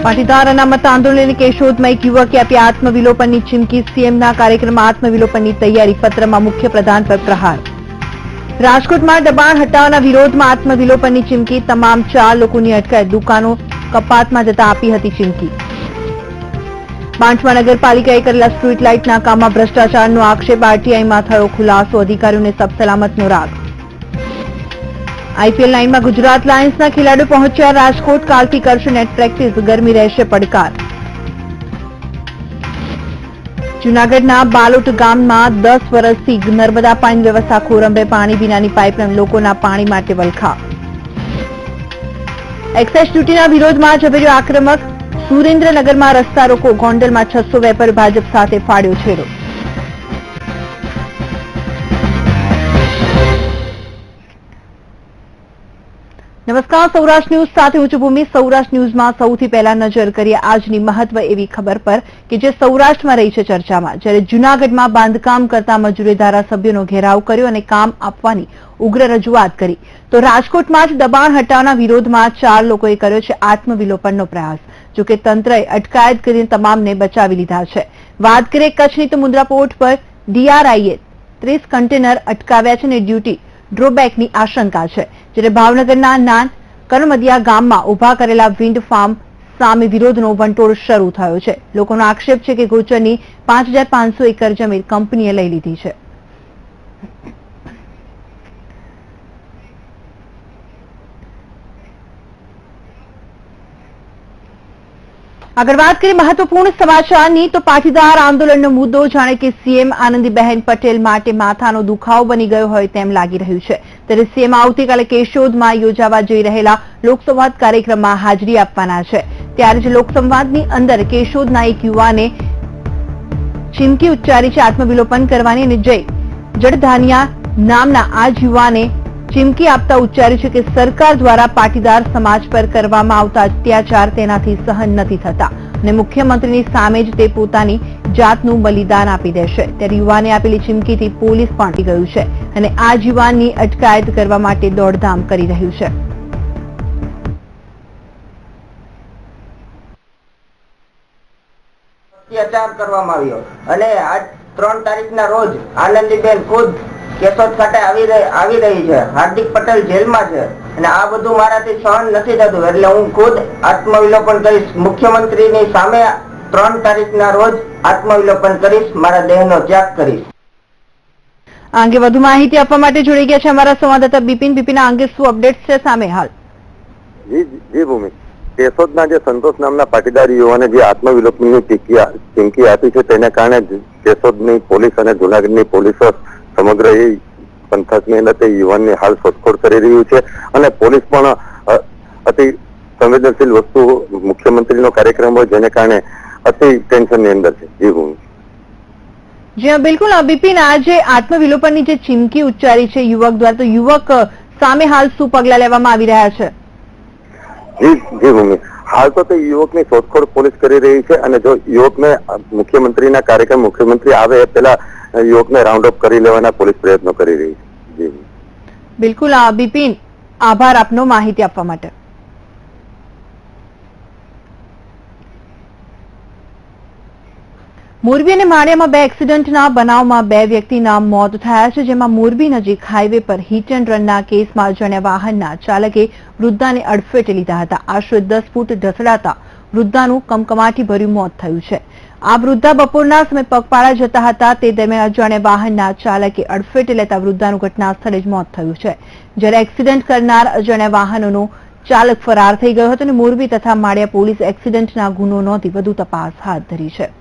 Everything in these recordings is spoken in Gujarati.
પાટીદાર અનામત આંદોલન કેશોદમાં એક યુવકે આપી આત્મવિલોપનની ચીમકી. સીએમના કાર્યક્રમમાં આત્મવિલોપનની તૈયારી. પત્રમાં મુખ્યપ્રધાન પર પ્રહાર. રાજકોટમાં દબાણ હટાવવાના વિરોધમાં આત્મવિલોપનની ચીમકી. તમામ 4 લોકોની અટકાયત. દુકાનો કપાતમાં જતા આપી હતી ચીમકી. બાંટવા નગરપાલિકાએ કરેલા સ્ટ્રીટ લાઇટના કામમાં ભ્રષ્ટાચારનો આક્ષેપ. આરટીઆઈમાં થયો ખુલાસો. અધિકારીઓને સબસલામતનો રાગ. આઈપીએલ 9માં ગુજરાત લાયન્સના ખેલાડીઓ પહોંચ્યા રાજકોટ. કાલથી કરશે નેટ પ્રેક્ટિસ. ગરમી રહેશે પડકાર. જૂનાગઢના બાલોટ ગામમાં 10 વર્ષથી નર્મદા પાણી વ્યવસ્થા ખોરંભે. પાણી વિનાની પાઇપલાઇન. લોકોના પાણી માટે વલખા. એક્સાઇઝ ડ્યુટીના વિરોધમાં ઝવેર્યો આક્રમક. સુરેન્દ્રનગરમાં રસ્તા રોકો. ગોંડલમાં 600 વેપારી ભાજપ સાથે ફાડ્યો છેડો. નમસ્કાર, સૌરાષ્ટ્ર ન્યૂઝ સાથે હું છું ભૂમિ. સૌરાષ્ટ્ર ન્યૂઝમાં સૌથી પહેલા નજર કરીએ આજની મહત્વ એવી ખબર પર કે જે સૌરાષ્ટ્રમાં રહી છે ચર્ચામાં. જ્યારે જૂનાગઢમાં બાંધકામ કરતા મજૂરે ધારાસભ્યોનો ઘેરાવ કર્યો અને કામ આપવાની ઉગ્ર રજૂઆત કરી, તો રાજકોટમાં જ દબાણ હટાવવાના વિરોધમાં 4 લોકોએ કર્યો છે આત્મવિલોપનનો પ્રયાસ. જોકે તંત્રએ અટકાયત કરીને તમામને બચાવી લીધા છે. વાત કરીએ કચ્છની, તો મુન્દ્રા પોર્ટ પર ડીઆરઆઈએ 30 કન્ટેનર અટકાવ્યા છે અને ડ્યુટી ડ્રોબેકની આશંકા છે. જ્યારે ભાવનગરના નાન કરમદિયા ગામમાં ઉભા કરેલા વિન્ડ ફાર્મ સામે વિરોધનો વંટોળ શરૂ થયો છે. લોકોનો આક્ષેપ છે કે ગોચરની 5500 એકર જમીન કંપનીએ લઈ લીધી છે. આગળ વાત કરીએ મહત્વપૂર્ણ સમાચારની, તો પાટીદાર આંદોલનનો મુદ્દો જાણે કે સીએમ આનંદીબહેન પટેલ માટે માથાનો દુખાવો બની ગયો હોય તેમ લાગી રહ્યું છે. ત્યારે સીએમ આવતીકાલે કેશોદમાં યોજાવા જઈ રહેલા લોકસંવાદ કાર્યક્રમમાં હાજરી આપવાના છે. ત્યારે જ લોકસંવાદની અંદર કેશોદના એક યુવાને ચીમકી ઉચ્ચારી છે આત્મવિલોપન કરવાની, અને જય જડધાનિયા નામના આ જ યુવાને ચીમકી આપતા ઉચ્ચાર્યું છે કે સરકાર દ્વારા પાટીદાર સમાજ પર કરવામાં આવતા અત્યાચાર તેનાથી સહન નથી થતા અને મુખ્યમંત્રીની સામે જ તે પોતાની જાતનું બલિદાન આપી દેશે. ત્યારે યુવાને આપેલી ચીમકીથી પોલીસ પહોંચી ગયું છે અને આ જ યુવાનની અટકાયત કરવા માટે દોડધામ કરી રહ્યું છે. અત્યાચાર કરવામાં આવ્યો અને આજ 3 તારીખના રોજ આનંદીબેન ખુદ કેશોદ ખાતે આવી રહી છે. હાર્દિક પટેલ જેલમાં છે અને આ બધું મારાથી સહન નથી થતું, એટલે હું ખુદ આત્મવિલોપન કરીશ. મુખ્યમંત્રીની સામે 3 તારીખના રોજ આત્મવિલોપન કરીશ, મારા દેહનો ત્યાગ કરીશ. આ અંગે વધુ માહિતી આપવા માટે જોડી ગયા છે અમારા સંવાદદાતા બિપિન. બિપિન, આ અંગે શું અપડેટ્સ છે સામે હાલ? જી ભૂમિ, કેશોદના જે સંતોષ નામના પાટીદાર યુવાને જે આત્મવિલોપનની ચીમકી આપી છે તેને કારણે કેશોદની પોલીસ અને જૂનાગઢની પોલીસો સમગ્ર એ પંથકની અંદર તે યુવાનની હાલ શોધખોળ કરી રહ્યું છે અને પોલીસ પણ અતિ સંવેદનશીલ વસ્તુ મુખ્યમંત્રીનો કાર્યક્રમ હોય જેને કારણે અતિ ટેન્શનની અંદર છે. જી ભૂમિ. જી બિલકુલ બિપિન, આ જે આત્મવિલોપનની જે ચીમકી ઉચ્ચારી છે યુવક દ્વારા, તો યુવક સામે હાલ શું પગલા લેવામાં આવી રહ્યા છે? જી ભૂમિ, હાલ તો તે યુવકની શોધખોળ પોલીસ કરી રહી છે અને જો યુવકને મુખ્યમંત્રીના કાર્યક્રમ મુખ્યમંત્રી આવે એ પહેલા યુવકને રાઉન્ડ અપ કરી લેવાના પોલીસ પ્રયત્નો કરી રહી છે. બિલકુલ બિપિન, આભાર આપનો માહિતી આપવા માટે. મોરબી અને માળિયામાં 2 એક્સિડન્ટના બનાવમાં 2 વ્યક્તિના મોત થયા છે, જેમાં મોરબી નજીક હાઈવે પર હિટ એન્ડ રનના કેસમાં અજાણ્યા વાહનના ચાલકે વૃદ્ધાને અડફેટે લીધા હતા. આશરે 10 ફૂટ ઢસડાતા વૃદ્ધાનું કમકમાટી ભર્યું મોત થયું છે. આ વૃદ્ધા બપોરના સમયે પગપાળા જતા હતા. તે દરમિયાન અજાણ્યા વાહનના ચાલકે અડફેટે લેતા વૃદ્ધાનું ઘટના સ્થળે જ મોત થયું છે. જ્યારે એક્સિડન્ટ કરનાર અજાણ્યા વાહનનો ચાલક ફરાર થઈ ગયો હતો અને મોરબી તથા માળિયા પોલીસ એક્સિડન્ટના ગુનો નોંધી વધુ તપાસ હાથ ધરી છે.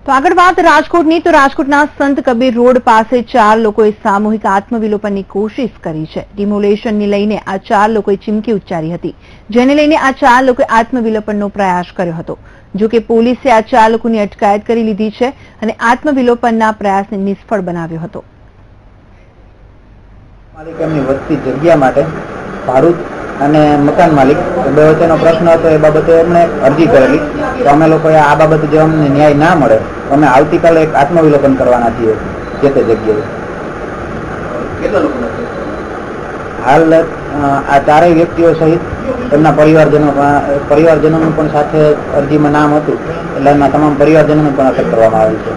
તો આગળ વાત રાજકોટની, તો રાજકોટના સંત કબીર રોડ પાસે 4 લોકોએ સામૂહિક આત્મવિલોપનની કોશિશ કરી છે. ડિમોલેશનને લઈને આ 4 લોકોએ ચીમકી ઉચ્ચારી હતી, જેને લઈને આ 4 લોકોએ આત્મવિલોપનનો પ્રયાસ કર્યો હતો. જો કે પોલીસે આ 4 લોકોની અટકાયત કરી લીધી છે અને આત્મવિલોપનના પ્રયાસને નિષ્ફળ બનાવ્યો હતો. માલિક એમની વધતી જગ્યા માટે ભાડું અને મકાન માલિક બે વચ્ચેનો પ્રશ્ન હતો, એ બાબતે એમણે અરજી કરેલી. તો અમે લોકોએ આ બાબતે જો અમને ન્યાય ના મળે તો અમે આવતીકાલે એક આત્મવિલોપન કરવાના છીએ જે તે જગ્યાએ. કેટલા લોકોના કેસ? હાલ આ ચારેય વ્યક્તિઓ સહિત તેમના પરિવારજનોનું પણ સાથે અરજીમાં નામ હતું, એટલે એમના તમામ પરિવારજનોને પણ અટક કરવામાં આવી છે.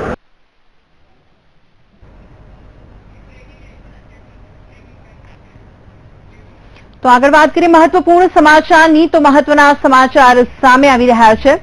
તો આગળ વાત કરીએ મહત્વપૂર્ણ સમાચારની, તો મહત્વના સમાચાર સામે આવી રહ્યા છે.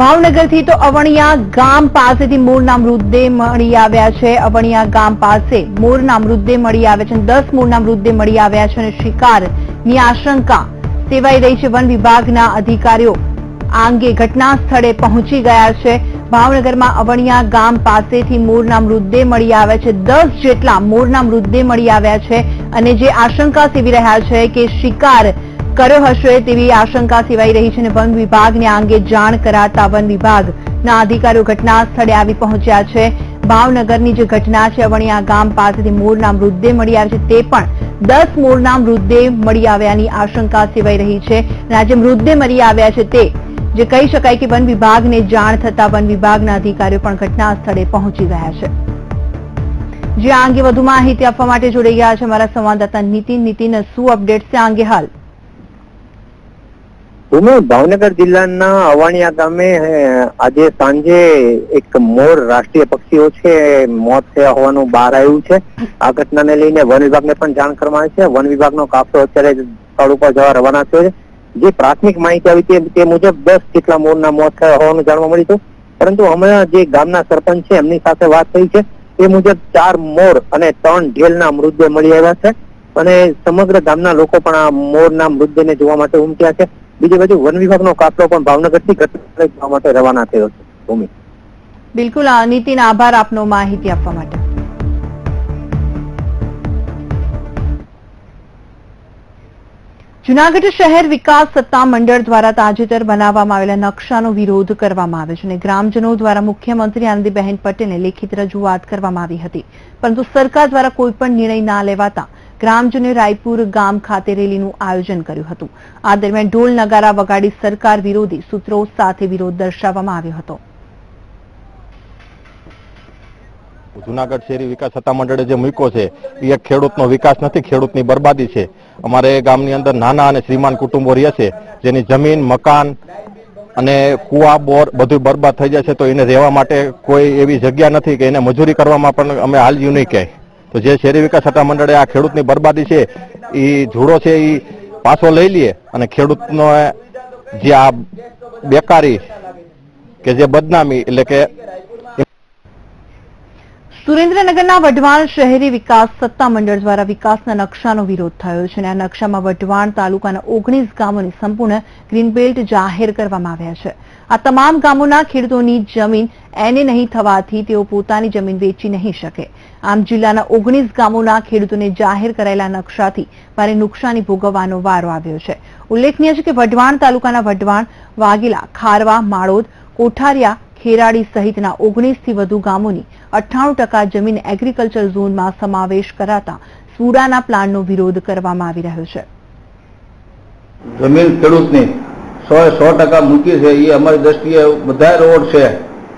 ભાવનગરથી તો અવણિયા ગામ પાસેથી મોરના મૃતદેહ મળી આવ્યા છે. અવણિયા ગામ પાસે મોરના મૃતદેહ મળી આવ્યા છે. 10 મોરના મૃતદેહ મળી આવ્યા છે અને શિકારની આશંકા સેવાઈ રહી છે. વન વિભાગના અધિકારીઓ આ અંગે ઘટના સ્થળે પહોંચી ગયા છે. ભાવનગરમાં અવણિયા ગામ પાસેથી મોરના મૃતદેહ મળી આવ્યા છે. 10 જેટલા મોરના મૃતદેહ મળી આવ્યા છે અને જે આશંકા સેવી રહ્યા છે કે શિકાર કર્યો હશે તેવી આશંકા સેવાઈ રહી છે અને વન વિભાગને આ અંગે જાણ કરાતા વન વિભાગના અધિકારીઓ ઘટના સ્થળે આવી પહોંચ્યા છે. ભાવનગરની જે ઘટના છે, અવણિયા ગામ પાસેથી મોરના મૃતદેહ મળી આવ્યા છે, તે પણ 10 મોરના મૃતદેહ મળી આવ્યાની આશંકા સેવાઈ રહી છે અને આ જે મૃતદેહ મળી આવ્યા છે તે જે કહી શકાય કે વન વિભાગને જાણ થતા વન વિભાગના અધિકારીઓ પણ ઘટના સ્થળે પહોંચી ગયા છે. જે આ અંગે વધુ માહિતી આપવા માટે જોડાઈ ગયા છે અમારા સંવાદદાતા નીતિન, શું અપડેટ છે આ અંગે હાલ? ભાવનગર જિલ્લાના અવાણિયા ગામે આજે સાંજે એક મોર રાષ્ટ્રીય પક્ષીઓ છે મોત થયા હોવાનું બહાર આવ્યું છે. આ ઘટનાને લઈને વન વિભાગને પણ જાણ કરવામાં આવી છે. વન વિભાગનો કાફલો અત્યારે સ્થળ ઉપર જવા રવાના થયો છે. જે પ્રાથમિક માહિતી આવી તે મુજબ 10 જેટલા મોરના મોત થયા હોવાનું જાણવા મળ્યું હતું, પરંતુ હમણાં જે ગામના સરપંચ છે એમની સાથે વાત થઈ છે તે મુજબ 4 મોર અને 3 ઢેલના મૃતદેહ મળી આવ્યા છે અને સમગ્ર ગામના લોકો પણ આ મોરના મૃતદેહને જોવા માટે ઉમટ્યા છે. બીજી બાજુ વન વિભાગનો કાફલો પણ ભાવનગરથી ઘટના જોવા માટે રવાના થયો છે. ભૂમિ બિલકુલ નીતિન, આભાર આપનો માહિતી આપવા માટે. જૂનાગઢ શહેર વિકાસ સત્તા મંડળ દ્વારા તાજેતર બનાવવામાં આવેલા નકશાનો વિરોધ કરવામાં આવ્યો છે અને ગ્રામજનો દ્વારા મુખ્યમંત્રી આનંદીબહેન પટેલને લેખિત રજૂઆત કરવામાં આવી હતી, પરંતુ સરકાર દ્વારા કોઈ પણ નિર્ણય ના લેવાતા ગ્રામજનોએ રાયપુર ગામ ખાતે રેલીનું આયોજન કર્યું હતું. આ દરમિયાન ઢોલ નગારા વગાડી સરકાર વિરોધી સૂત્રો સાથે વિરોધ દર્શાવવામાં આવ્યો હતો. જૂનાગઢ શહેરી વિકાસ સત્તા મંડળે જે મૂક્યો છે એ એક ખેડૂતનો વિકાસ નથી, ખેડૂતની બરબાદી છે. અમારે ગામની અંદર નાના અને શ્રીમાન કુટુંબો રહે છે જેની જમીન, મકાન અને કુવા, બોર બધું બરબાદ થઈ જાય છે, તો એને રહેવા માટે કોઈ એવી જગ્યા નથી કે એને મજૂરી કરવામાં પણ અમે હાલ્યું નહીં કહે. તો જે શહેરી વિકાસ સત્તા મંડળે આ ખેડૂતની બરબાદી છે એ જોડો છે એ પાછો લઈ લઈએ અને ખેડૂતનો જે આ બેકારી કે જે બદનામી એટલે કે સુરેન્દ્રનગરના વઢવાણ શહેરી વિકાસ સત્તા મંડળ દ્વારા વિકાસના નકશાનો વિરોધ થયો છે અને આ નકશામાં વઢવાણ તાલુકાના 19 ગામોને સંપૂર્ણ ગ્રીનબેલ્ટ જાહેર કરવામાં આવ્યા છે. આ તમામ ગામોના ખેડૂતોની જમીન એને નહીં થવાથી તેઓ પોતાની જમીન વેચી નહીં શકે. આમ જિલ્લાના 19 ગામોના ખેડૂતોને જાહેર કરાયેલા નકશાથી ભારે નુકસાની ભોગવવાનો વારો આવ્યો છે. ઉલ્લેખનીય છે કે વઢવાણ તાલુકાના વઢવાણ, વાઘેલા, ખારવા, માળોદ, કોઠારિયા, ખેરાડી સહિતના 19 થી વધુ ગામોની 98% જમીન એગ્રીકલ્ચર ઝોનમાં સમાવેશ કરાતા સુડાના પ્લાનનો વિરોધ કરવામાં આવી રહ્યો છે. જમીન ખેડૂતની 100% મૂકી છે એ અમારી દ્રષ્ટિએ બધા રોડ છે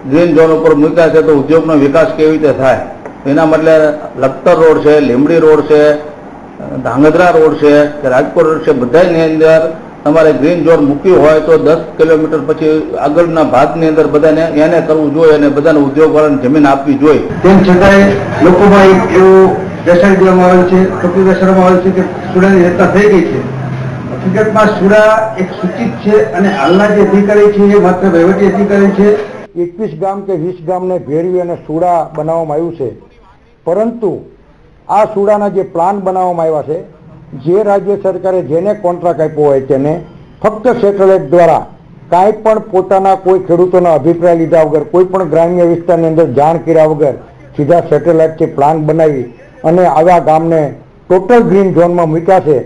ગ્રીન ઝોન ઉપર મૂક્યા છે, તો ઉદ્યોગનો વિકાસ કેવી રીતે થાય? એના બદલે લખતર રોડ છે, લીંબડી રોડ છે, ધાંગધ્રા રોડ છે, રાજકોટ રોડ છે, બધાની અંદર તમારે ગ્રીન ઝોન મૂક્યું હોય તો 10 કિલોમીટર પછી આગળના ભાગની અંદર બધાને એને કરવું જોઈએ અને બધાને ઉદ્યોગવાળાને જમીન આપવી જોઈએ. તેમ છતાંય લોકોમાં એવું બેસાડી દેવામાં આવ્યું છે, ખોટું બેસાડવામાં આવ્યું છે કે સુડાની રચના થઈ ગઈ છે. હકીકતમાં સુડા એક સૂચિત છે અને હાલના જે અધિકારી છે એ માત્ર વહીવટી અધિકારી છે. 21 ગામ કે 20 ગામને ભેળવી અને સુડા બનાવવામાં આવ્યું છે, પરંતુ આ સુડાના જે પ્લાન બનાવવામાં આવ્યા છે, જે રાજ્ય સરકારે જેને કોન્ટ્રાક્ટ આપ્યો હોય તેને ફક્ત સેટેલાઇટ દ્વારા કાંઈ પણ પોતાના કોઈ ખેડૂતોના અભિપ્રાય લીધા વગર, કોઈ પણ ગ્રામ્ય વિસ્તારની અંદર જાણ કર્યા વગર સીધા સેટેલાઇટથી પ્લાન બનાવી અને આવા ગામને ટોટલ ગ્રીન ઝોનમાં મૂક્યા છે.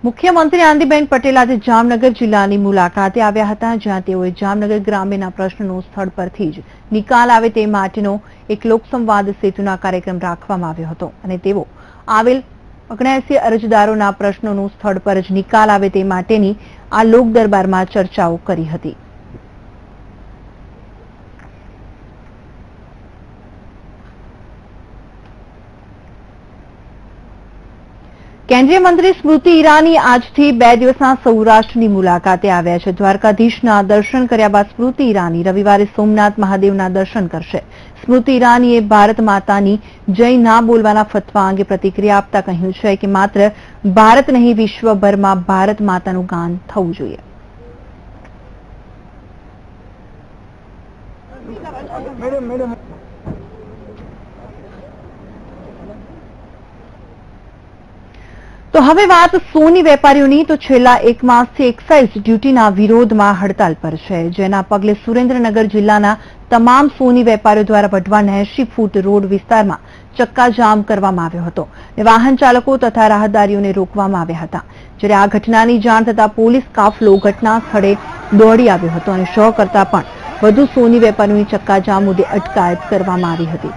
મુખ્યમંત્રી આનંદીબેન પટેલ આજે જામનગર જિલ્લાની મુલાકાતે આવ્યા હતા, જ્યાં તેઓએ જામનગર ગ્રામ્યના પ્રશ્નોનો સ્થળ પરથી જ નિકાલ આવે તે માટેનો એક લોકસંવાદ સેતુના કાર્યક્રમ રાખવામાં આવ્યો હતો અને તેઓ આવેલ 79 અરજદારોના પ્રશ્નોનું સ્થળ પર જ નિકાલ આવે તે માટેની આ લોક દરબારમાં ચર્ચાઓ કરી હતી. કેન્દ્રીય મંત્રી સ્મૃતિ ઈરાની આજથી 2 દિવસના સૌરાષ્ટ્રની મુલાકાતે આવ્યા છે. દ્વારકાધીશના દર્શન કર્યા બાદ સ્મૃતિ ઈરાની રવિવારે સોમનાથ મહાદેવના દર્શન કરશે. સ્મૃતિ ઈરાનીએ ભારત માતાની જય ના બોલવાના ફતવા અંગે પ્રતિક્રિયા આપતા કહ્યું છે કે માત્ર ભારત નહીં વિશ્વભરમાં ભારત માતાનું ગાન થવું જોઈએ. તો હવે વાત સોની વેપારીઓની. તો છેલ્લા 1 માસથી એક્સાઇઝ ડ્યુટીના વિરોધમાં હડતાલ પર છે, જેના પગલે સુરેન્દ્રનગર જિલ્લાના તમામ સોની વેપારીઓ દ્વારા વઢવાણ 80 ફૂટ રોડ વિસ્તારમાં ચક્કાજામ કરવામાં આવ્યો હતો. વાહન ચાલકો તથા રાહદારીઓને રોકવામાં આવ્યા હતા. જ્યારે આ ઘટનાની જાણ થતા પોલીસ કાફલો ઘટના સ્થળે દોડી આવ્યો હતો અને 100 કરતા પણ વધુ સોની વેપારીઓની ચક્કાજામ મુદ્દે અટકાયત કરવામાં આવી હતી.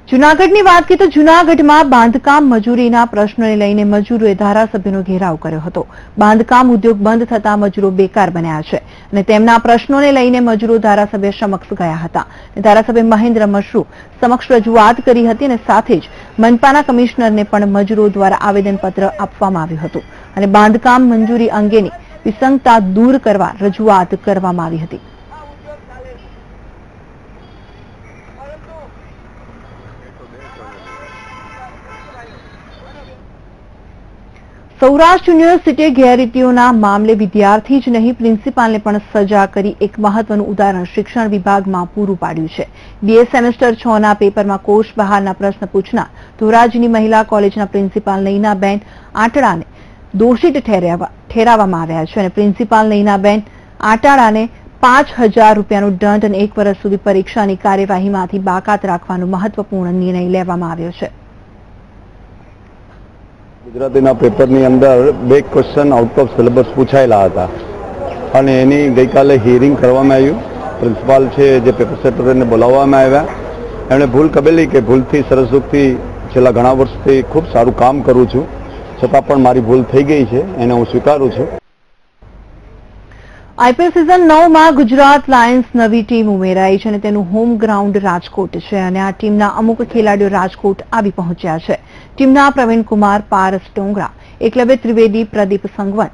જૂનાગઢની વાત કરીએ તો જૂનાગઢમાં બાંધકામ મજૂરીના પ્રશ્નને લઈને મજૂરોએ ધારાસભ્યનો ઘેરાવ કર્યો હતો. બાંધકામ ઉદ્યોગ બંધ થતા મજૂરો બેકાર બન્યા છે અને તેમના પ્રશ્નોને લઈને મજૂરો ધારાસભ્ય સમક્ષ ગયા હતા. ધારાસભ્ય મહેન્દ્ર મશરૂ સમક્ષ રજૂઆત કરી હતી અને સાથે જ મનપાના કમિશનરને પણ મજૂરો દ્વારા આવેદનપત્ર આપવામાં આવ્યું હતું અને બાંધકામ મંજૂરી અંગેની વિસંગતતા દૂર કરવા રજૂઆત કરવામાં આવી હતી. સૌરાષ્ટ્ર યુનિવર્સિટીએ ગેરરીતિઓના મામલે વિદ્યાર્થી જ નહીં પ્રિન્સિપાલને પણ સજા કરી એક મહત્વનું ઉદાહરણ શિક્ષણ વિભાગમાં પૂરું પાડ્યું છે. BA સેમેસ્ટર 6ના પેપરમાં કોર્સ બહારના પ્રશ્ન પૂછનાર ધોરાજીની મહિલા કોલેજના પ્રિન્સિપાલ નૈનાબેન આટડાને દોષિત ઠેરવવામાં આવ્યા છે અને પ્રિન્સિપાલ નૈનાબેન આટાડાને 5000 રૂપિયાનો દંડ અને 1 વર્ષ સુધી પરીક્ષાની કાર્યવાહીમાંથી બાકાત રાખવાનો મહત્વપૂર્ણ નિર્ણય લેવામાં આવ્યો છે. ગુજરાતીના પેપરની અંદર 2 ક્વેશ્ચન આઉટ ઓફ સિલેબસ પૂછાયેલા હતા અને એની ગઈકાલે હિયરિંગ કરવામાં આવ્યું. પ્રિન્સિપાલ છે જે પેપર સેટરને બોલાવવામાં આવ્યા. એમણે ભૂલ કબેલી કે ભૂલથી સરસુખથી છેલ્લા ઘણા વર્ષથી ખૂબ સારું કામ કરું છું, છતાં પણ મારી ભૂલ થઈ ગઈ છે, એને હું સ્વીકારું છું. IPL સિઝન 9માં ગુજરાત લાયન્સ નવી ટીમ ઉમેરાઈ છે અને તેનું હોમ ગ્રાઉન્ડ રાજકોટ છે અને આ ટીમના અમુક ખેલાડીઓ રાજકોટ આવી પહોંચ્યા છે. ટીમના પ્રવીણ કુમાર, પારસ ટોંગરા, એકલવ્ય ત્રિવેદી, પ્રદીપ સંગવન,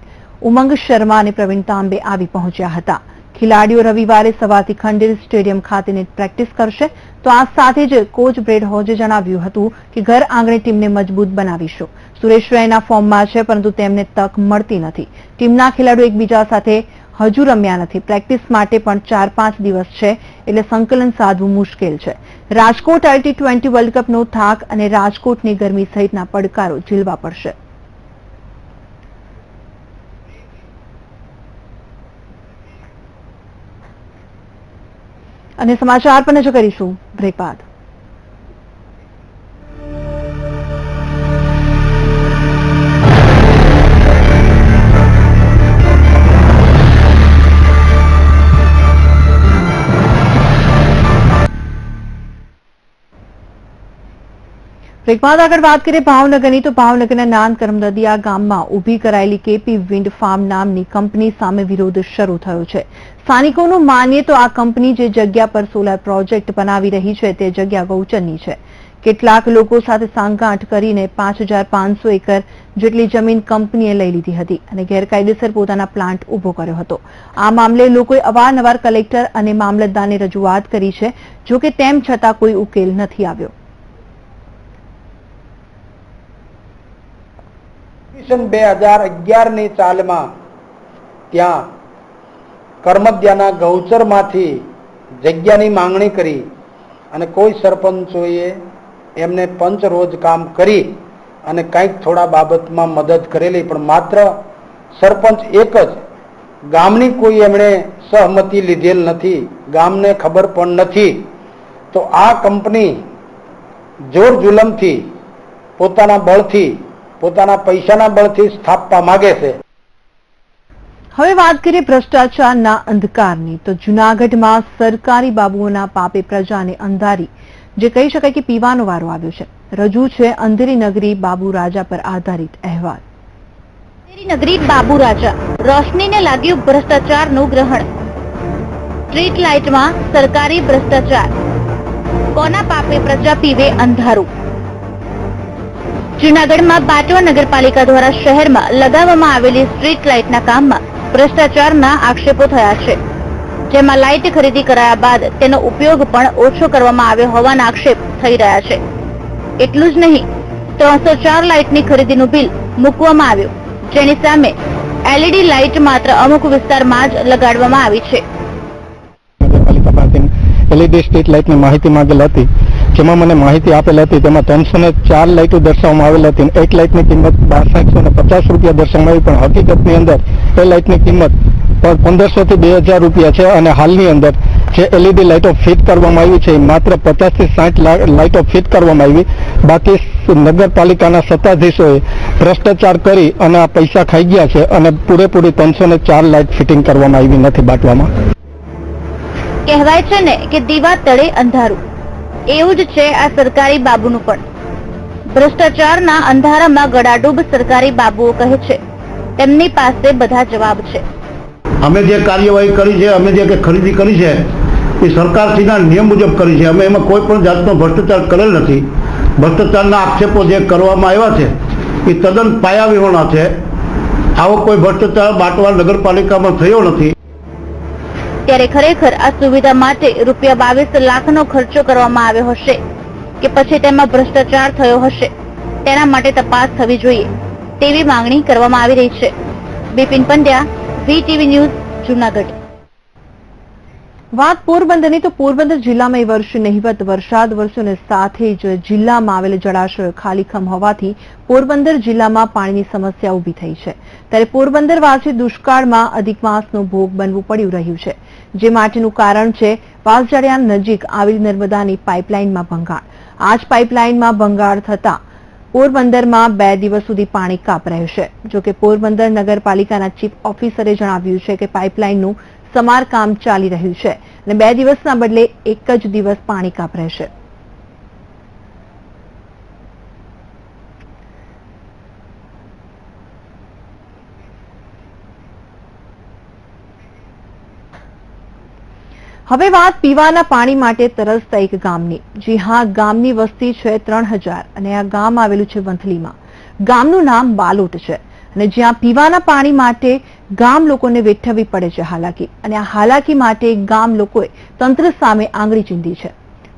ઉમંગ શર્મા અને પ્રવીણ તાંબે આવી પહોંચ્યા હતા. ખેલાડીઓ રવિવારે સવારથી ખંડેર સ્ટેડિયમ ખાતે નેટ પ્રેક્ટિસ કરશે. તો આ સાથે જ કોચ બ્રેડ હોજે જણાવ્યું હતું કે ઘર આંગણે ટીમને મજબૂત બનાવીશું. સુરેશ રૈના ફોર્મમાં છે પરંતુ તેમને તક મળતી નથી. ટીમના ખેલાડીઓ એકબીજા સાથે હજુ રમ્યા નથી. પ્રેક્ટિસ માટે પણ 4-5 દિવસ છે એટલે સંકલન સાધવું મુશ્કેલ છે. રાજકોટ T20 વર્લ્ડ કપનો થાક અને રાજકોટની ગરમી સહિતના પડકારો ઝીલવા પડશે. અને સમાચાર પર નજર કરીશું બ્રેક બાદ. બ્રેક બાદ આગળ વાત કરીએ ભાવનગરની. તો ભાવનગરના નાન કરમદદિયા ગામમાં ઊભી કરાયેલી KP વિન્ડ ફાર્મ નામની કંપની સામે વિરોધ શરૂ થયો છે. સ્થાનિકોનું માનીએ તો આ કંપની જે જગ્યા પર સોલાર પ્રોજેક્ટ બનાવી રહી છે તે જગ્યા ગૌચરની છે. કેટલાક લોકો સાથે સાંગાંઠ કરીને 5500 એકર જેટલી જમીન કંપનીએ લઈ લીધી હતી અને ગેરકાયદેસર પોતાના પ્લાન્ટ ઉભો કર્યો હતો. આ મામલે લોકોએ અવારનવાર કલેક્ટર અને મામલતદારને રજૂઆત કરી છે, જોકે તેમ છતાં કોઈ ઉકેલ નથી આવ્યો. 2011ની સાલમાં ત્યાં કરમદિયાના ગૌચરમાંથી જગ્યાની માંગણી કરી અને કોઈ સરપંચોએ એમને પંચ રોજ કામ કરી અને કંઈક થોડા બાબતમાં મદદ કરેલી, પણ માત્ર સરપંચ એક જ, ગામની કોઈ એમણે સહમતિ લીધેલ નથી, ગામને ખબર પણ નથી. તો આ કંપની જોર જુલમથી પોતાના બળથી પોતાના પૈસાના બળથી સ્થાપવા માંગે છે. હવે વાત કરીએ ભ્રષ્ટાચારના અંધકારની. તો જૂનાગઢમાં સરકારી બાબુઓના પાપે પ્રજાને અંધારી, જે કહી શકાય કે પીવાનો વારો આવ્યો છે. રજૂ છે અંધેરી નગરી બાબુ રાજા પર આધારિત અહેવાલ. નગરી બાબુ રાજા રોશનીને લાગ્યું ભ્રષ્ટાચારનું ગ્રહણ. સ્ટ્રીટ લાઇટમાં સરકારી ભ્રષ્ટાચાર, કોના પાપે પ્રજા પીવે અંધારું. જૂનાગઢમાં બાટવા નગરપાલિકા દ્વારા શહેરમાં લગાવવામાં આવેલી સ્ટ્રીટ લાઇટના કામમાં ભ્રષ્ટાચારના આક્ષેપો થયા છે, જેમાં લાઇટ ખરીદી કરાયા બાદ તેનો ઉપયોગ પણ ઓછો કરવામાં આવ્યો હોવાના આક્ષેપ થઈ રહ્યા છે. એટલું જ નહીં, 304 લાઇટની ખરીદીનું બિલ મૂકવામાં આવ્યું, જેની સામે એલઈડી લાઇટ માત્ર અમુક વિસ્તારમાં જ લગાડવામાં આવી છે. નગરપાલિકા પાસે એલઈડી સ્ટ્રીટ લાઇટની માહિતી માંગેલ હતી, જેમાં મને માહિતી આપેલ હતી. તેમાં 304 લાઇટો દર્શાવવામાં આવેલ હતી. એક લાઇટની કિંમત 1250 રૂપિયા દર્શાવવામાં આવી, પણ હકીકતની અંદર એ લાઇટની કિંમત 1500 થી 2000 રૂપિયા છે. અને હાલની અંદર જે એલઈડી લાઇટો ફિટ કરવામાં આવી છે એ માત્ર 50 થી 60 લાઇટો ફિટ કરવામાં આવી. બાકી નગરપાલિકાના સત્તાધીશોએ ભ્રષ્ટાચાર કરી અને આ પૈસા ખાઈ ગયા છે અને પૂરેપૂરી 304 લાઇટ ફિટિંગ કરવામાં આવી નથી બાટવામાં. કહેવાય છે ને કે દીવા તળે અંધારું, એવું જ છે આ સરકારી બાબુનું પણ. ભ્રષ્ટાચારના અંધારામાં ગડાડૂબ સરકારી બાબુઓ કહે છે તેમની પાસે બધા જવાબ છે. અમે જે કાર્યવાહી કરી છે, અમે જે ખરીદી કરી છે એ સરકારશ્રીના નિયમ મુજબ કરી છે. અમે એમાં કોઈ પણ જાતનો ભ્રષ્ટાચાર કરેલ નથી. ભ્રષ્ટાચારના આક્ષેપો જે કરવામાં આવ્યા છે એ તદ્દન પાયાવિહોણા છે. આવો કોઈ ભ્રષ્ટાચાર બાટવા નગરપાલિકામાં થયો નથી. ત્યારે ખરેખર આ સુવિધા માટે રૂપિયા 22 લાખનો ખર્ચો કરવામાં આવ્યો હશે કે પછી તેમાં ભ્રષ્ટાચાર થયો હશે, તેના માટે તપાસ થવી જોઈએ તેવી માંગણી કરવામાં આવી રહી છે. Bipin Pandya, VTV news, Junagadh. વાત પોરબંદરની તો પોરબંદર જિલ્લામાં એ વર્ષે નહિવત વરસાદ વરસ્યો અને સાથે જ જિલ્લામાં આવેલ જળાશયો ખાલીખમ હોવાથી પોરબંદર જિલ્લામાં પાણીની સમસ્યા ઊભી થઈ છે. ત્યારે પોરબંદર વાસી દુષ્કાળમાં અધિક માસનો ભોગ બનવું પડ્યું રહ્યું છે, જે માટેનું કારણ છે વાસજાળિયા નજીક આવેલી નર્મદાની પાઇપલાઇનમાં ભંગાણ. આ જ પાઇપલાઇનમાં ભંગાણ થતા પોરબંદરમાં 2 દિવસ સુધી પાણી કાપ રહેશે. જોકે પોરબંદર નગરપાલિકાના ચીફ ઓફિસરે જણાવ્યું છે કે પાઇપલાઇનનું સમારકામ ચાલી રહ્યું છે અને 2 દિવસના બદલે એક જ દિવસ પાણી કાપ રહેશે. હવે વાત પીવાના પાણી માટે તરસતા એક ગામની. જી હા, ગામની વસ્તી છે 3000 અને આ ગામ આવેલું છે વંથલીમાં. ગામનું નામ બાલોટ છે અને જ્યાં પીવાના પાણી માટે ગામ લોકોને વેઠવી પડે છે હાલાકી, અને આ હાલાકી માટે ગામ લોકોએ તંત્ર સામે આંગળી ચીંધી છે.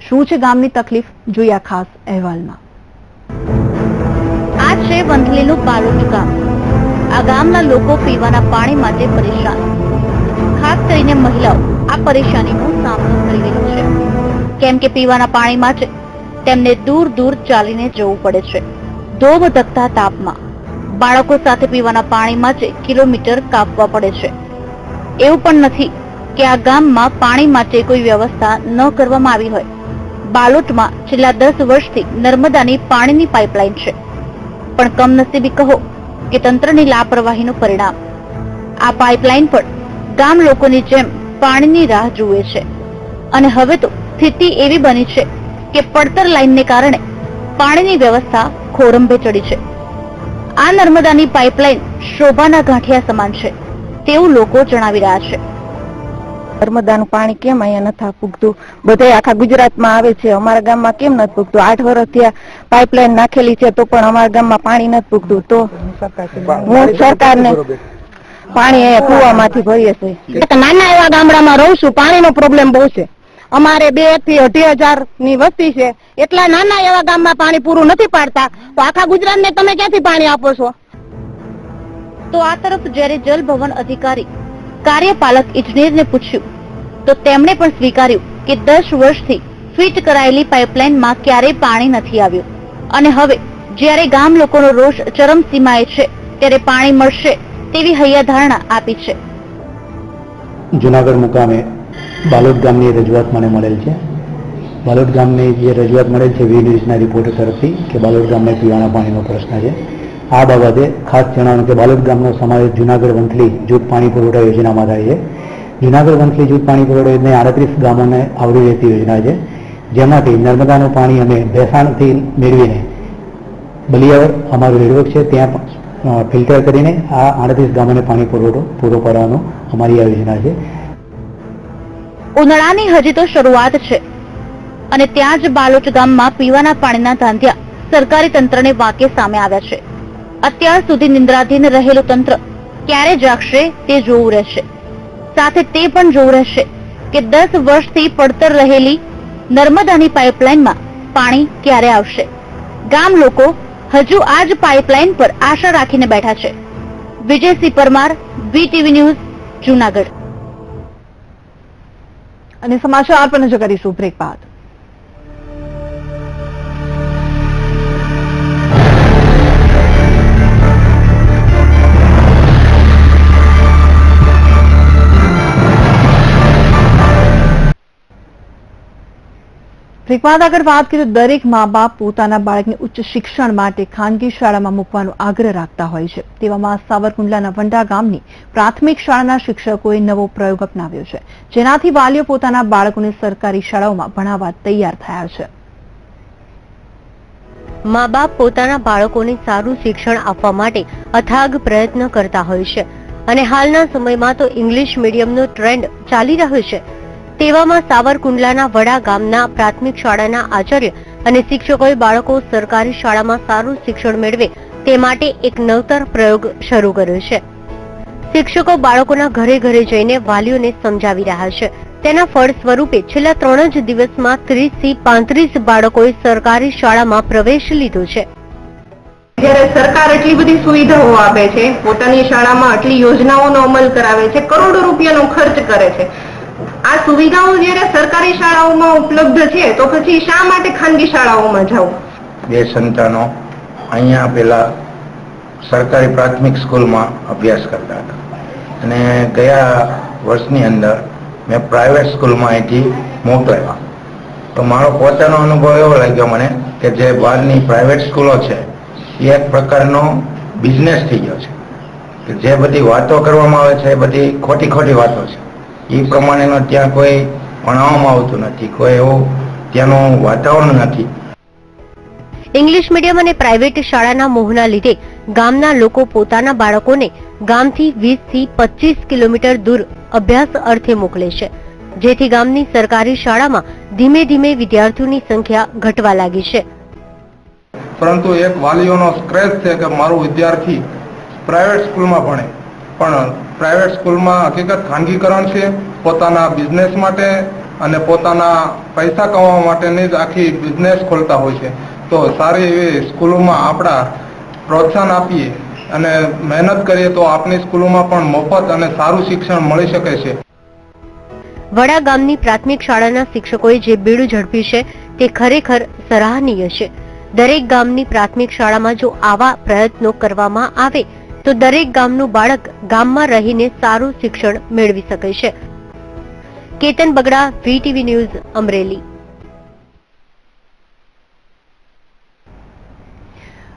શું છે ગામની તકલીફ, જોઈએ આ ખાસ અહેવાલમાં. આ છે વંથલીનું બાલોટ ગામ. આ ગામના લોકો પીવાના પાણી માટે પરેશાન. ખાસ કરીને મહિલાઓ આ પરેશાનીનો સામનો કરી રહી છે, કેમ કે પીવાના પાણી માટે તેમને દૂર દૂર ચાલીને જવું પડે છે. ધોધકતા તાપમાં બાળકો સાથે પીવાના પાણી માટે કિલોમીટર કાપવા પડે છે. એવું પણ નથી કે આ ગામમાં પાણી માટે કોઈ વ્યવસ્થા ન કરવામાં આવી હોય. બાલોટમાં છેલ્લા 10 વર્ષથી નર્મદાની પાણીની પાઇપલાઇન છે, પણ કમનસીબી કહો કે તંત્રની લાપરવાહીનું પરિણામ. આ પાઇપલાઇન પણ ગામ લોકોની જેમ પાણીની રાહ જુએ છે અને હવે તો સ્થિતિ એવી બની છે કે પડતર લાઇનને કારણે પાણીની વ્યવસ્થા ખોરંભે ચડી છે. આ નર્મદાની પાઇપલાઇન શોભાના ગાંઠિયા સમાન છે તેવું લોકો જણાવી રહ્યા છે. નર્મદાનું પાણી કેમ અહીંયા નથી પૂગતું? બધે આખા ગુજરાતમાં આવે છે, અમારા ગામમાં કેમ નથી પૂગતું? 8 વર્ષથી પાઇપલાઇન નાખેલી છે તો પણ અમારા ગામમાં પાણી નથી પૂગતું. તો હું સરકારને પાણી કુવામાંથી ભરીએ છીએ. નાના એવા ગામડામાં રહું છું, પાણીનો પ્રોબ્લેમ બહુ છે. અમારે 2 થી 2.5 ની વસ્તી છે, એટલા નાના એવા ગામમાં પાણી પૂરું નથી પાડતા, તો આખા ગુજરાતને તમે ક્યાંથી પાણી આપો છો? તો આ તરફ જ્યારે જલ ભવન અધિકારી કાર્યપાલક ઇજનેરને પૂછ્યું તો તેમણે પણ સ્વીકાર્યું કે 10 વર્ષથી ફિટ કરાયેલી પાઇપલાઇનમાં ક્યારેય પાણી નથી આવ્યું અને હવે જ્યારે ગામ લોકોનો રોષ ચરમસીમાએ છે ત્યારે પાણી મળશે તેવી હૈયાધારણા આપી છે. જૂનાગઢ મુકામે બાલોદ ગામની રજૂઆત મને મળેલ છે. બાલોદ ગામની જે રજૂઆત મળેલ છે વી ન્યૂઝના રિપોર્ટર તરફથી કે બાલોદ ગામને પીવાના પાણીનો પ્રશ્ન છે. આ બાબતે ખાસ જણાવવાનું કે બાલોદ ગામનો સમાવેશ જૂનાગઢ વંથલી જૂથ પાણી પુરવઠા યોજનામાં થાય છે. જૂનાગઢ વંથલી જૂથ પાણી પુરવઠા યોજના 38 ગામોને આવરી લેતી યોજના છે, જેમાંથી નર્મદાનું પાણી અમે ભેસાણથી મેળવીને બલિયાવર અમારું રેડવક છે ત્યાં ફિલ્ટર કરીને આ 38 ગામોને પાણી પૂરો પાડવાનો અમારી આ યોજના છે. ઉનાળાની હજી તો શરૂઆત છે અને ત્યાં જ બાલોચ ગામમાં પીવાના પાણીના ધાંધિયા સરકારી તંત્રને વાકે સામે આવ્યા છે. અત્યાર સુધી નિંદ્રાધીન રહેલું તંત્ર ક્યારે જાગશે તે જોવું રહેશે. સાથે તે પણ જોવું રહેશે કે 10 વર્ષથી પડતર રહેલી નર્મદાની પાઇપલાઇનમાં પાણી ક્યારે આવશે. ગામ લોકો હજુ આ જ પાઇપલાઇન પર આશા રાખીને બેઠા છે. Vijaysinh Parmar, VTV news, Junagadh. અને સમાચાર પર નજર કરીશું બ્રેક બાદ. બ્રેક બાદ આગળ વાત કરીએ તો દરેક મા બાપ પોતાના બાળકને ઉચ્ચ શિક્ષણ માટે ખાનગી શાળામાં મૂકવાનો આગ્રહ રાખતા હોય છે. તેવામાં સાવરકુંડલાના વંડા ગામની પ્રાથમિક શાળાના શિક્ષકોએ નવો પ્રયોગ અપનાવ્યો છે, જેનાથી વાલીઓ પોતાના બાળકોને સરકારી શાળાઓમાં ભણાવવા તૈયાર થયા છે. મા બાપ પોતાના બાળકોને સારું શિક્ષણ આપવા માટે અથાગ પ્રયત્ન કરતા હોય છે અને હાલના સમયમાં તો ઇંગ્લિશ મીડિયમનો ટ્રેન્ડ ચાલી રહ્યો છે. તેવામાં સાવરકુંડલાના વડા ગામના પ્રાથમિક શાળાના આચાર્ય અને શિક્ષકોએ બાળકો સરકારી શાળામાં સારું શિક્ષણ મેળવે તે માટે એક નવતર પ્રયોગ શરૂ કર્યો છે. શિક્ષકો બાળકોના ઘરે ઘરે જઈને વાલીઓને સમજાવી રહ્યા છે. તેના ફળ સ્વરૂપે છેલ્લા 3 જ દિવસમાં 30 થી 35 બાળકોએ સરકારી શાળામાં પ્રવેશ લીધો છે. જ્યારે સરકાર એટલી બધી સુવિધાઓ આપે છે, પોતાની શાળામાં આટલી યોજનાઓનો અમલ કરાવે છે, કરોડો રૂપિયાનો ખર્ચ કરે છે, આ સુવિધાઓ જ્યારે સરકારી શાળાઓમાં ઉપલબ્ધ છે તો પછી શા માટે ખાનગી શાળાઓમાં જવું? 2 સંતાનો અહીંયા પેલા સરકારી પ્રાથમિક સ્કૂલમાં અભ્યાસ કરતા હતા અને ગયા વર્ષની અંદર મેં પ્રાઇવેટ સ્કૂલમાં અહીંથી મોકલાવ્યા. તો મારો પોતાનો અનુભવ એવો લાગ્યો મને કે જે બહારની પ્રાઇવેટ સ્કૂલો છે એ એક પ્રકારનો બિઝનેસ થઈ ગયો છે કે જે બધી વાતો કરવામાં આવે છે એ બધી ખોટી વાતો છે. એ પ્રમાણેનો ત્યાં કોઈ ભણાવવામાં આવતું નથી, કોઈ એવું ત્યાંનું વાતાવરણ નથી. ઇંગ્લિશ મીડિયમ અને પ્રાઇવેટ શાળાના મોહના લીધે ગામના લોકો પોતાના બાળકોને ગામથી 20 થી 25 કિલોમીટર દૂર અભ્યાસ અર્થે મોકલે છે, જેથી ગામની સરકારી શાળામાં ધીમે ધીમે વિદ્યાર્થીઓની સંખ્યા ઘટવા લાગી છે. પરંતુ એક વાલીઓનો ક્રેઝ છે કે મારું વિદ્યાર્થી પ્રાઇવેટ સ્કૂલમાં ભણે, પણ પ્રાઇવેટ સ્કૂલમાં હકીકત ખાનગીકરણ છે. પોતાના બિઝનેસ માટે અને પોતાના પૈસા કમાવા માટેની જ આખી બિઝનેસ ખોલતા હોય છે. તો સારી એવી સ્કૂલોમાં આપણા પ્રોત્સાહન આપીએ અને મહેનત કરીએ તો આપણી સ્કૂલોમાં પણ મફત અને સારું શિક્ષણ મળી શકે છે. વડા ગામની પ્રાથમિક શાળાના શિક્ષકોએ જે બીડું ઝડપ્યું છે તે ખરેખર સરાહનીય છે. દરેક ગામની પ્રાથમિક શાળામાં જો આવા પ્રયત્નો કરવામાં આવે તો દરેક ગામનું બાળક ગામમાં રહીને સારું શિક્ષણ મેળવી શકે છે. Ketan Bagda, VTV news, Amreli.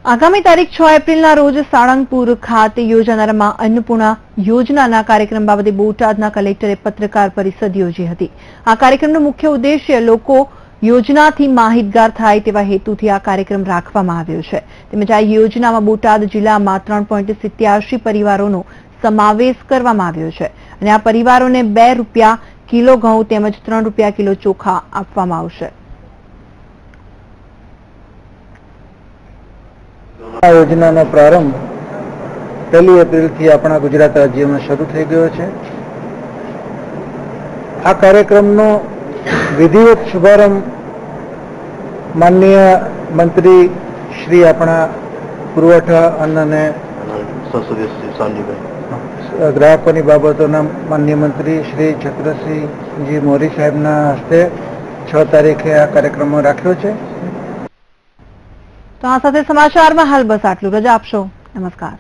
આગામી તારીખ 6 એપ્રિલના રોજ સાળંગપુર ખાતે યોજાનારા મા અન્નપૂર્ણા યોજનાના કાર્યક્રમ બાબતે બોટાદના કલેક્ટરે પત્રકાર પરિષદ યોજી હતી. આ કાર્યક્રમનો મુખ્ય ઉદ્દેશ્ય લોકો યોજનાથી માહિતગાર થાય તેવા હેતુથી આ કાર્યક્રમ રાખવામાં આવ્યો છે. તેમજ આ યોજનામાં બોટાદ જિલ્લામાં 3.87 પરિવારોનો સમાવેશ કરવામાં આવ્યો છે અને આ પરિવારોને ₹2 કિલો ઘઉં તેમજ ₹3 કિલો ચોખા આપવામાં આવશે. આ યોજનાનો પ્રારંભ 1 એપ્રિલથી આપણા ગુજરાત રાજ્યમાં શરૂ થઈ ગયો છે. આ કાર્યક્રમનો વિધિવત શુભારંભ માનનીય મંત્રી શ્રી આપણા પુરવઠા અન્ન અને ગ્રાહકોની બાબતોના માનનીય મંત્રી શ્રી છત્રસિંહજી મોરી સાહેબના હસ્તે 6 તારીખે આ કાર્યક્રમ રાખ્યો છે. તો આ સાથે સમાચારમાં હાલ બસ આટલું. રજા આપશો. નમસ્કાર.